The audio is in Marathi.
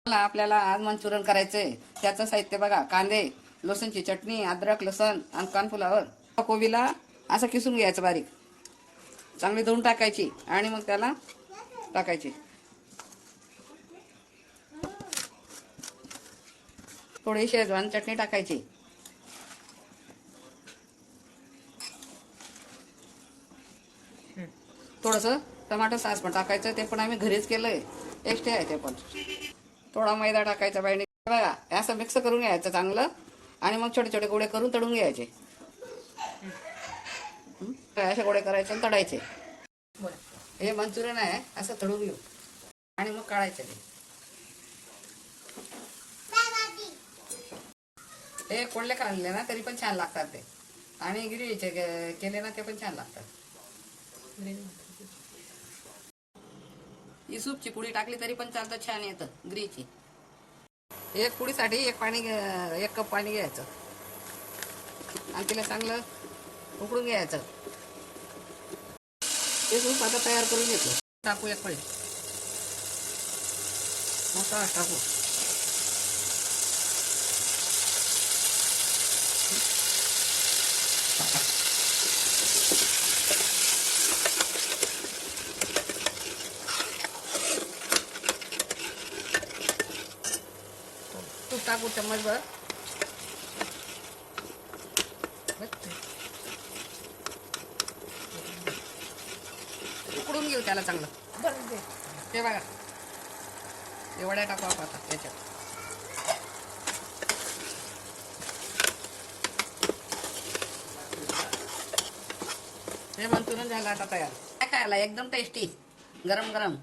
आपल्याला आज मंचुरियन करायचंय. त्याचं साहित्य बघा: कांदे, लसूणची चटणी, अद्रक, लसण आणि कानफुलावर. कोबीला असं किसून घ्यायचं बारीक, चांगली धुवून टाकायची आणि मग त्याला टाकायची. थोडी शेजवान चटणी टाकायची. थोडंसं टमाटर सॉस पण टाकायचं, ते पण आम्ही घरीच केलंय, टेस्टी आहे ते पण. थोडा मैदा टाकायचा बाईने बघा. असं मिक्स करून घ्यायचं चांगलं आणि मग छोटे छोटे गोळे करून तळून घ्यायचे. असे गोळे करायचे आणि तळायचे. हे मंचुरियन आहे, असं तळून घेऊ आणि मग काढायचे. हे कोल्हे काढले ना तरी पण छान लागतात ते, आणि गिरवीचे केले ना ते पण छान लागतात. ही सूपची पुडी टाकली तरी पण चालतं, छान येतं ग्रीची. एक पुडीसाठी एक कप पाणी घ्यायचं आणि तिला चांगलं उकळून घ्यायचं. ते सूप आता तयार करून घेतो. टाकू एक पळी मसाला टाकू. तूप टाकू चम्मचभर. उकडून घेऊ त्याला चांगलं. ते बघा, ते वड्या टाकू आपण आता त्याच्यात. हे मंचुरियन झालं आता तयार. काय खायला एकदम टेस्टी, गरम गरम.